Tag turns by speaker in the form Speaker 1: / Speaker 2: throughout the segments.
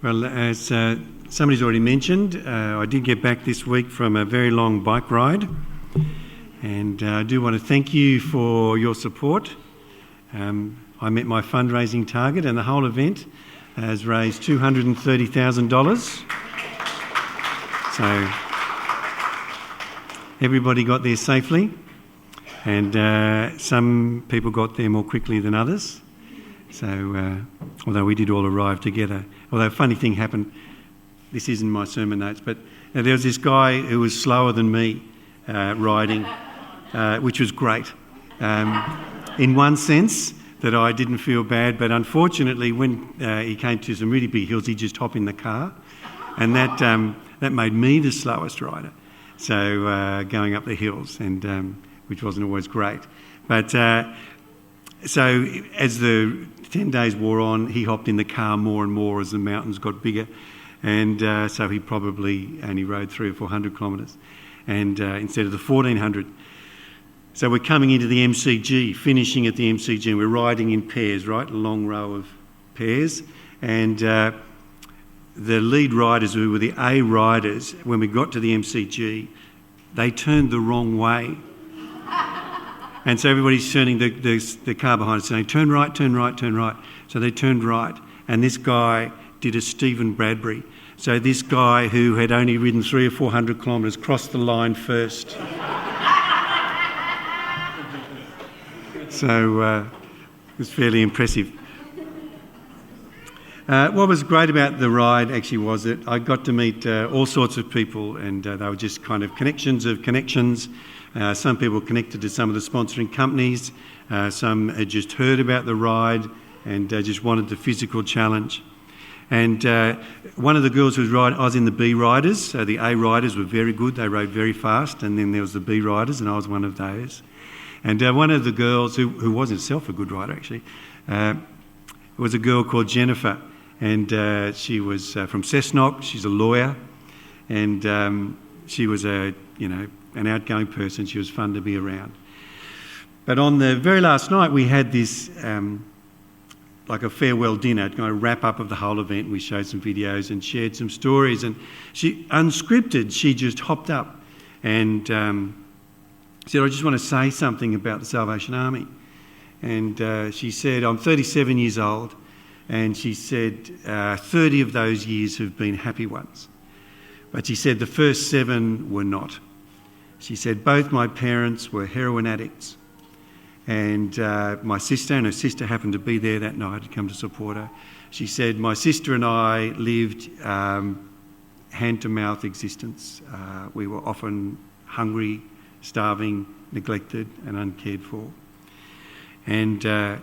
Speaker 1: Well, as somebody's already mentioned, I did get back this week from a very long bike ride, and I do want to thank you for your support. I met my fundraising target, and the whole event has raised $230,000. So everybody got there safely, and some people got there more quickly than others. So, although we did all arrive together, although a funny thing happened, this isn't my sermon notes, but there was this guy who was slower than me riding, which was great. In one sense, that I didn't feel bad, but unfortunately when he came to some really big hills, he'd just hop in the car, and that made me the slowest rider. So going up the hills, and which wasn't always great. But so as the 10 days wore on, he hopped in the car more and more as the mountains got bigger, and so he probably only rode 300 or 400 kilometres, and instead of the 1400. So we're coming into the MCG, finishing at the MCG, and we're riding in pairs, right, a long row of pairs, and the lead riders, who were the A riders, when we got to the MCG, they turned the wrong way. And so everybody's turning the car behind us saying, turn right, turn right, turn right. So they turned right. And this guy did a Stephen Bradbury. So this guy who had only ridden 300 or 400 kilometres crossed the line first. So it was fairly impressive. What was great about the ride actually was that I got to meet all sorts of people, and they were just kind of connections of connections. Some people connected to some of the sponsoring companies. Some had just heard about the ride and just wanted the physical challenge. And one of the girls who was riding, I was in the B riders. So the A riders were very good. They rode very fast. And then there was the B riders, and I was one of those. And one of the girls, who was herself a good rider actually, was a girl called Jennifer. And she was from Cessnock. She's a lawyer. And she was an outgoing person. She was fun to be around. But on the very last night, we had this like a farewell dinner, kind of wrap up of the whole event. We showed some videos and shared some stories. And she, unscripted, she just hopped up and said, I just want to say something about the Salvation Army. And she said, I'm 37 years old. And she said, 30 of those years have been happy ones. But she said the first 7 were not. She said, both my parents were heroin addicts. And my sister and her sister happened to be there that night to come to support her. She said, my sister and I lived hand-to-mouth existence. We were often hungry, starving, neglected and uncared for. And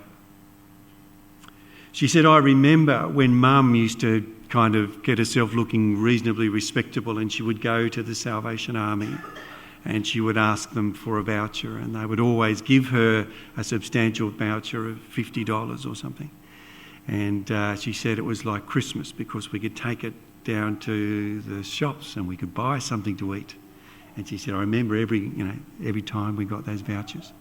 Speaker 1: she said, I remember when Mum used to kind of get herself looking reasonably respectable, and she would go to the Salvation Army and she would ask them for a voucher, and they would always give her a substantial voucher of $50 or something. And she said it was like Christmas because we could take it down to the shops and we could buy something to eat. And she said, I remember every time we got those vouchers.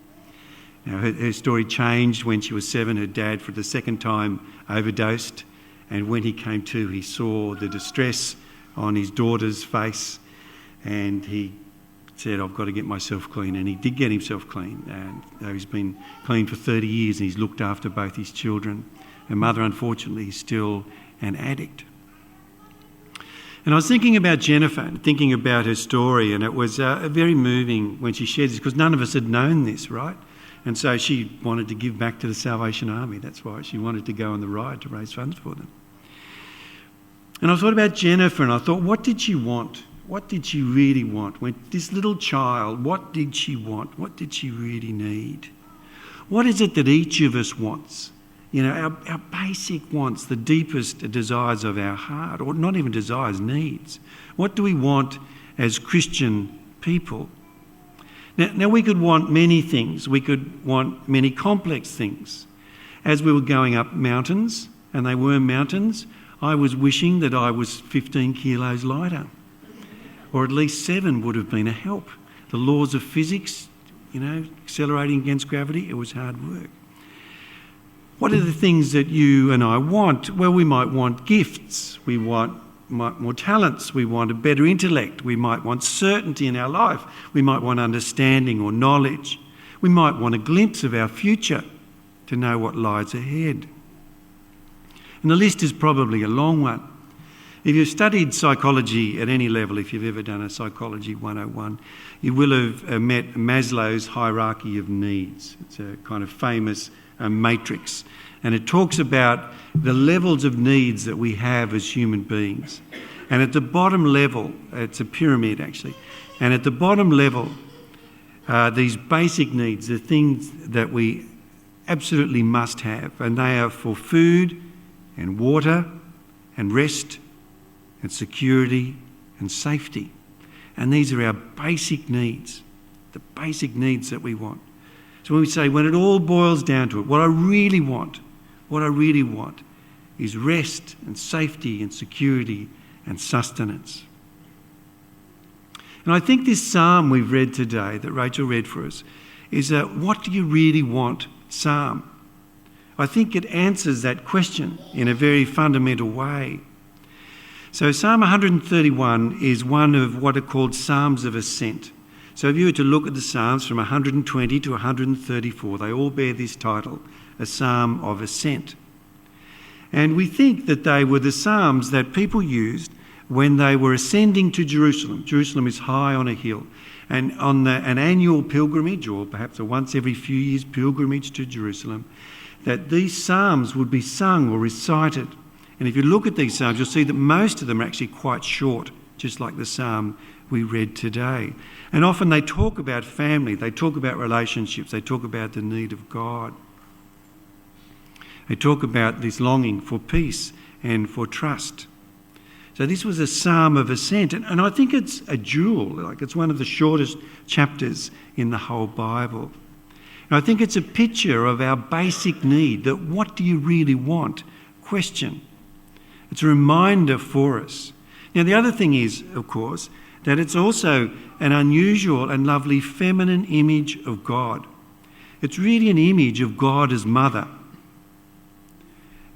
Speaker 1: Now, her story changed when she was 7. Her dad, for the second time, overdosed. And when he came to, he saw the distress on his daughter's face. And he said, I've got to get myself clean. And he did get himself clean. And he's been clean for 30 years and he's looked after both his children. Her mother, unfortunately, is still an addict. And I was thinking about Jennifer and thinking about her story. And it was very moving when she shared this, because none of us had known this, right? And so she wanted to give back to the Salvation Army. That's why she wanted to go on the ride to raise funds for them. And I thought about Jennifer, and I thought, what did she want? What did she really want? When this little child, what did she want? What did she really need? What is it that each of us wants? Our basic wants, the deepest desires of our heart, or not even desires, needs. What do we want as Christian people? Now we could want many things. We could want many complex things. As we were going up mountains, and they were mountains, I was wishing that I was 15 kilos lighter, or at least 7 would have been a help. The laws of physics, accelerating against gravity, it was hard work. What are the things that you and I want? Well, we might want gifts. We want more talents. We want a better intellect. We might want certainty in our life. We might want understanding or knowledge. We might want a glimpse of our future to know what lies ahead. And the list is probably a long one. If you've studied psychology at any level, if you've ever done a Psychology 101, you will have met Maslow's hierarchy of needs. It's a kind of famous matrix. And it talks about the levels of needs that we have as human beings. And at the bottom level, it's a pyramid actually, and at the bottom level, these basic needs, the things that we absolutely must have, and they are for food and water and rest and security and safety. And these are our basic needs, the basic needs that we want. So when we say, when it all boils down to it, what I really want is rest and safety and security and sustenance. And I think this psalm we've read today, that Rachel read for us, is a what do you really want psalm. I think it answers that question in a very fundamental way. So Psalm 131 is one of what are called Psalms of Ascent. So if you were to look at the Psalms from 120 to 134, they all bear this title, a Psalm of Ascent. And we think that they were the Psalms that people used when they were ascending to Jerusalem. Jerusalem is high on a hill. And on an annual pilgrimage, or perhaps a once every few years pilgrimage to Jerusalem, that these Psalms would be sung or recited. And if you look at these Psalms, you'll see that most of them are actually quite short, just like the Psalm we read today. And often they talk about family, they talk about relationships, they talk about the need of God. They talk about this longing for peace and for trust. So this was a Psalm of Ascent, and I think it's a jewel, like it's one of the shortest chapters in the whole Bible. And I think it's a picture of our basic need, that what do you really want? Question. It's a reminder for us. Now the other thing is, of course, that it's also an unusual and lovely feminine image of God. It's really an image of God as mother,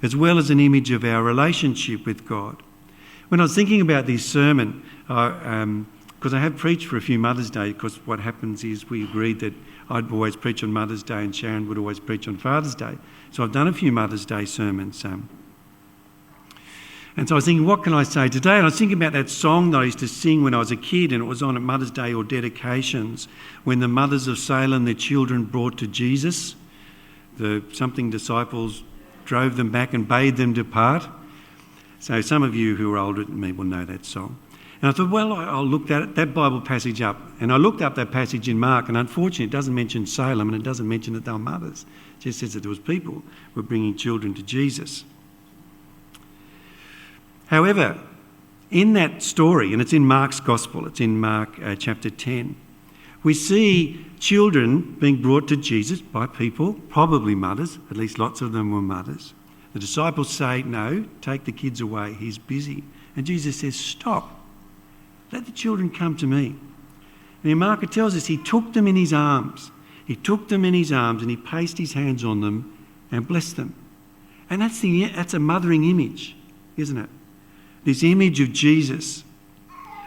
Speaker 1: as well as an image of our relationship with God. When I was thinking about this sermon, because I have preached for a few Mother's Day, because what happens is we agreed that I'd always preach on Mother's Day and Sharon would always preach on Father's Day. So I've done a few Mother's Day sermons. And so I was thinking, what can I say today? And I was thinking about that song that I used to sing when I was a kid, and it was on at Mother's Day or dedications, when the mothers of Salem their children brought to Jesus. The something disciples drove them back and bade them depart. So some of you who are older than me will know that song. And I thought, well, I'll look that Bible passage up. And I looked up that passage in Mark, and unfortunately it doesn't mention Salem, and it doesn't mention that they were mothers. It just says that there was people who were bringing children to Jesus. However, in that story, and it's in Mark's Gospel, it's in Mark chapter 10, we see children being brought to Jesus by people, probably mothers, at least lots of them were mothers. The disciples say, no, take the kids away, he's busy. And Jesus says, stop, let the children come to me. And in Mark it tells us he took them in his arms. He took them in his arms and he placed his hands on them and blessed them. And that's a mothering image, isn't it? This image of Jesus.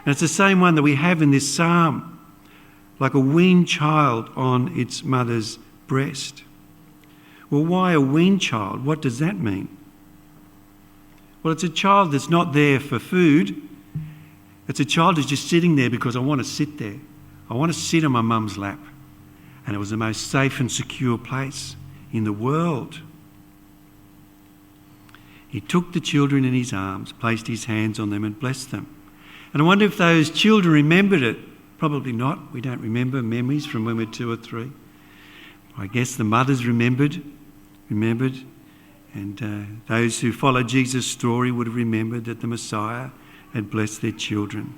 Speaker 1: And it's the same one that we have in this psalm, like a weaned child on its mother's breast. Well, why a weaned child? What does that mean? Well, it's a child that's not there for food. It's a child who's just sitting there because I want to sit there. I want to sit on my mum's lap. And it was the most safe and secure place in the world. He took the children in his arms, placed his hands on them and blessed them. And I wonder if those children remembered it. Probably not. We don't remember memories from when we're 2 or 3. I guess the mothers remembered. And those who followed Jesus' story would have remembered that the Messiah had blessed their children.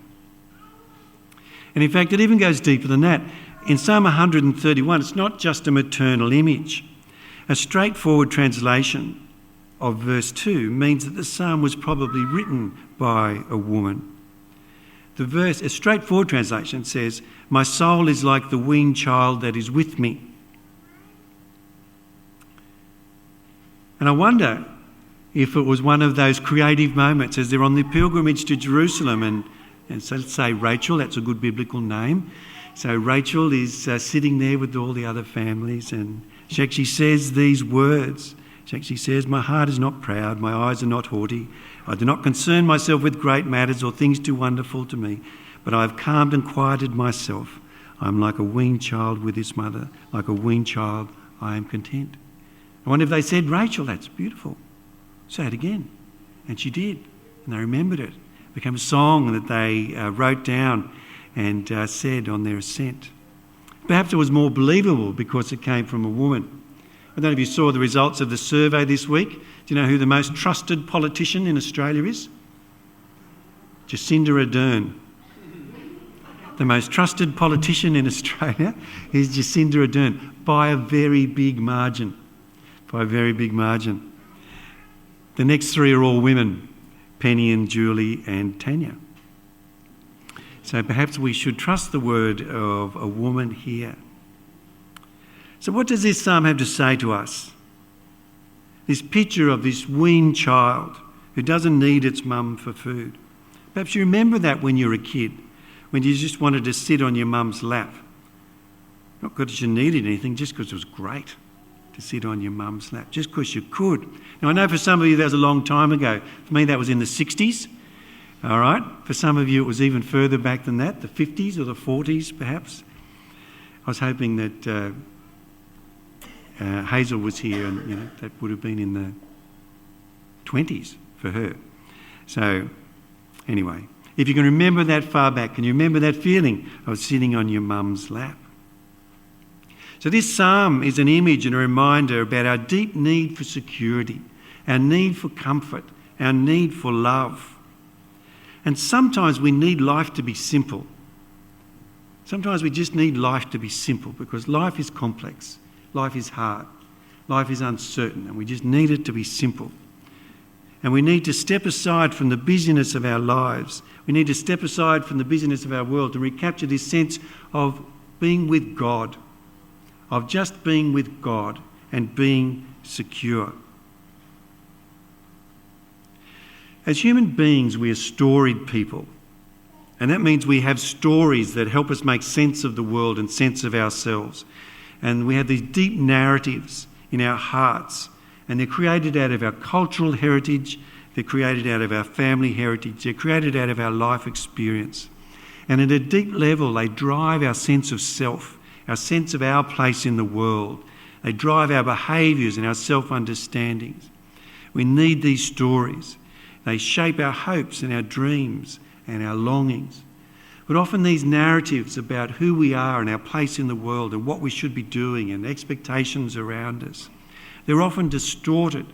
Speaker 1: And in fact, it even goes deeper than that. In Psalm 131, it's not just a maternal image. A straightforward translation of verse 2 means that the psalm was probably written by a woman. The verse, a straightforward translation says, my soul is like the weaned child that is with me. And I wonder if it was one of those creative moments as they're on the pilgrimage to Jerusalem, and so let's say Rachel, that's a good biblical name. So Rachel is sitting there with all the other families, and she actually says these words. She actually says, "My heart is not proud, my eyes are not haughty. I do not concern myself with great matters or things too wonderful to me, but I have calmed and quieted myself. I am like a weaned child with his mother. Like a weaned child, I am content." I wonder if they said, "Rachel, that's beautiful. Say it again." And she did, and they remembered it. It became a song that they wrote down and said on their ascent. Perhaps it was more believable because it came from a woman. I don't know if you saw the results of the survey this week. Do you know who the most trusted politician in Australia is? Jacinda Ardern. The most trusted politician in Australia is Jacinda Ardern by a very big margin. By a very big margin. The next three are all women: Penny and Julie and Tanya. So perhaps we should trust the word of a woman here. So what does this psalm have to say to us? This picture of this weaned child who doesn't need its mum for food. Perhaps you remember that when you were a kid, when you just wanted to sit on your mum's lap. Not because you needed anything, just because it was great to sit on your mum's lap, just because you could. Now I know for some of you that was a long time ago. For me that was in the 60s. All right? For some of you it was even further back than that, the 50s or the 40s perhaps. I was hoping that Hazel was here, and that would have been in the 20s for her. So anyway, if you can remember that far back, can you remember that feeling of sitting on your mum's lap? So this psalm is an image and a reminder about our deep need for security, our need for comfort, our need for love. And sometimes we need life to be simple. Sometimes we just need life to be simple because life is complex. Life is hard. Life is uncertain, and we just need it to be simple. And we need to step aside from the busyness of our lives. We need to step aside from the busyness of our world to recapture this sense of being with God, of just being with God and being secure. As human beings, we are storied people. And that means we have stories that help us make sense of the world and sense of ourselves. And we have these deep narratives in our hearts, and they're created out of our cultural heritage, they're created out of our family heritage, they're created out of our life experience. And at a deep level, they drive our sense of self, our sense of our place in the world. They drive our behaviours and our self-understandings. We need these stories. They shape our hopes and our dreams and our longings. But often these narratives about who we are and our place in the world and what we should be doing and expectations around us, they're often distorted,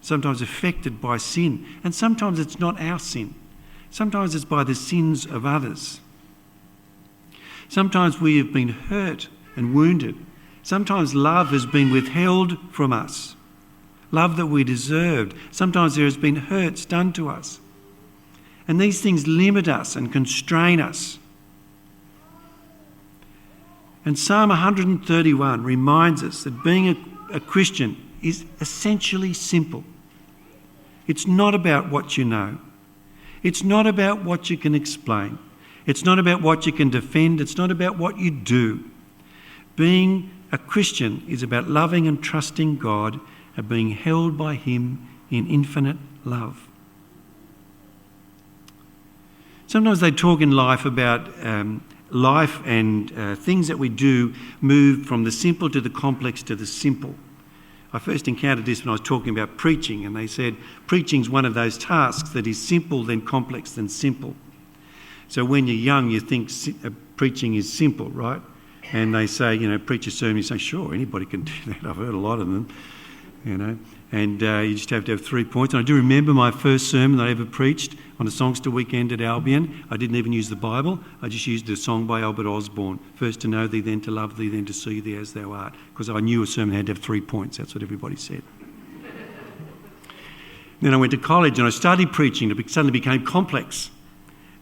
Speaker 1: sometimes affected by sin, and sometimes it's not our sin. Sometimes it's by the sins of others. Sometimes we have been hurt and wounded. Sometimes love has been withheld from us, love that we deserved. Sometimes there has been hurts done to us. And these things limit us and constrain us. And Psalm 131 reminds us that being a Christian is essentially simple. It's not about what you know. It's not about what you can explain. It's not about what you can defend. It's not about what you do. Being a Christian is about loving and trusting God and being held by Him in infinite love. Sometimes they talk in life about life and things that we do move from the simple to the complex to the simple. I first encountered this when I was talking about preaching, and they said preaching's one of those tasks that is simple, then complex, then simple. So when you're young, you think preaching is simple, right? And they say, preach a sermon, you say, sure, anybody can do that. I've heard a lot of them, And you just have to have 3 points. And I do remember my first sermon that I ever preached on a Songster weekend at Albion. I didn't even use the Bible. I just used a song by Albert Osborne. First to know thee, then to love thee, then to see thee as thou art. Because I knew a sermon had to have 3 points. That's what everybody said. Then I went to college and I studied preaching. It suddenly became complex.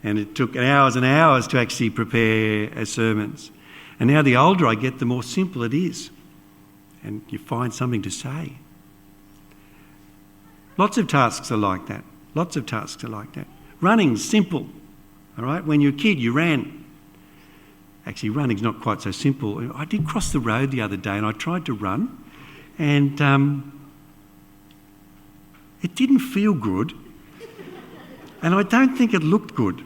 Speaker 1: And it took hours and hours to actually prepare sermons. And now the older I get, the more simple it is. And you find something to say. Lots of tasks are like that. Lots of tasks are like that. Running's simple, all right? When you're a kid, you ran. Actually, running's not quite so simple. I did cross the road the other day and I tried to run and it didn't feel good and I don't think it looked good.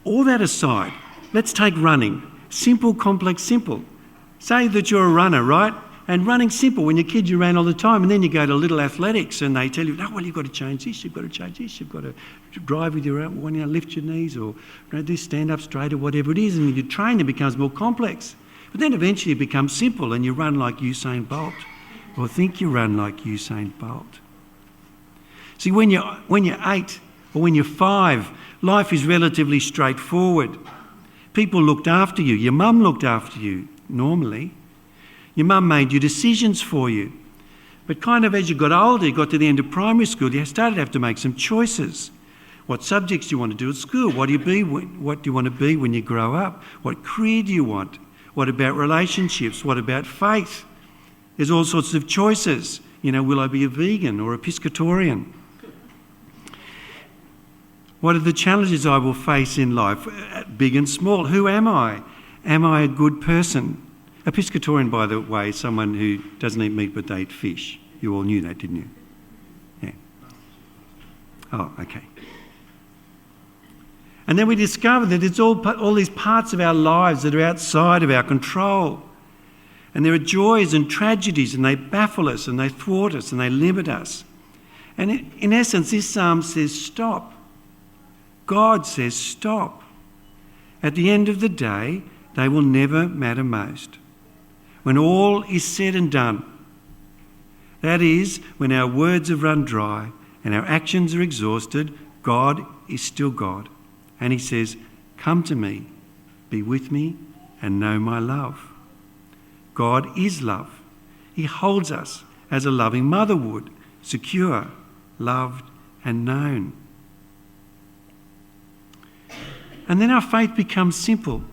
Speaker 1: All that aside, let's take running. Simple, complex, simple. Say that you're a runner, right? And running's simple. When you're a kid, you ran all the time, and then you go to little athletics and they tell you, well, you've got to change this, you've got to change this, you've got to drive with your arm, lift your knees, or do stand up straight, or whatever it is. And you train, it becomes more complex. But then eventually it becomes simple and you run like Usain Bolt, or think you run like Usain Bolt. See, when you're 8 or when you're 5, life is relatively straightforward. People looked after you. Your mum looked after you, normally. Your mum made your decisions for you. But kind of as you got older, you got to the end of primary school, you started to have to make some choices. What subjects do you want to do at school? What do you want to be when you grow up? What career do you want? What about relationships? What about faith? There's all sorts of choices. Will I be a vegan or a pescatarian? What are the challenges I will face in life, big and small? Who am I? Am I a good person? A pescatarian, by the way, is someone who doesn't eat meat but they eat fish. You all knew that, didn't you? Yeah. Oh, okay. And then we discover that it's all these parts of our lives that are outside of our control. And there are joys and tragedies, and they baffle us and they thwart us and they limit us. And in essence, this psalm says stop. God says stop. At the end of the day, they will never matter most. When all is said and done, that is, when our words have run dry and our actions are exhausted, God is still God. And he says, come to me, be with me, and know my love. God is love. He holds us as a loving mother would, secure, loved, and known. And then our faith becomes simple.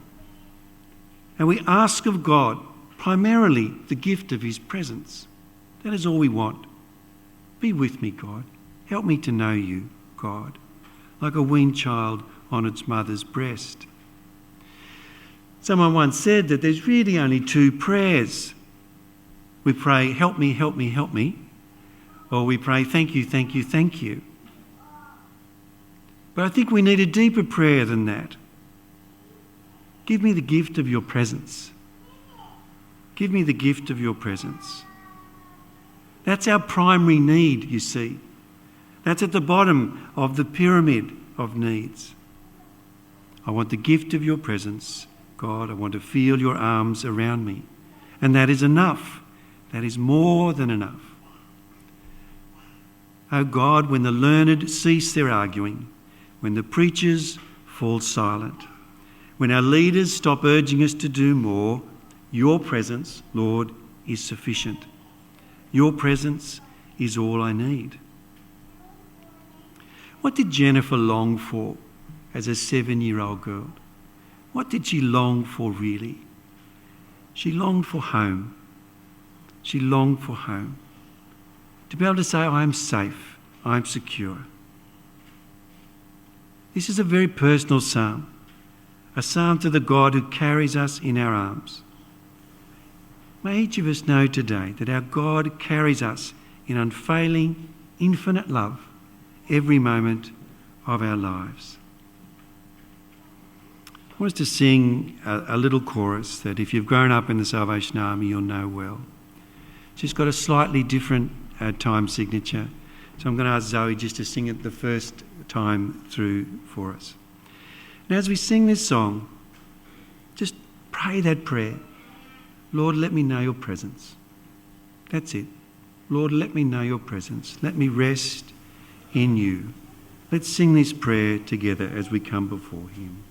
Speaker 1: And we ask of God primarily the gift of his presence. That is all we want. Be with me, God. Help me to know you, God, like a weaned child on its mother's breast. Someone once said that there's really only 2 prayers. We pray, help me, help me, help me, or we pray, thank you, thank you, thank you. But I think we need a deeper prayer than that. Give me the gift of your presence. Give me the gift of your presence. That's our primary need, you see. That's at the bottom of the pyramid of needs. I want the gift of your presence, God. I want to feel your arms around me. And that is enough. That is more than enough. Oh God, when the learned cease their arguing, when the preachers fall silent, when our leaders stop urging us to do more, your presence, Lord, is sufficient. Your presence is all I need. What did Jennifer long for as a 7-year-old girl? What did she long for really? She longed for home. She longed for home. To be able to say, I am safe, I am secure. This is a very personal psalm, a psalm to the God who carries us in our arms. May each of us know today that our God carries us in unfailing, infinite love every moment of our lives. I want us to sing a little chorus that if you've grown up in the Salvation Army, you'll know well. It's just got a slightly different time signature. So I'm going to ask Zoe just to sing it the first time through for us. And as we sing this song, just pray that prayer. Lord, let me know your presence. That's it. Lord, let me know your presence. Let me rest in you. Let's sing this prayer together as we come before him.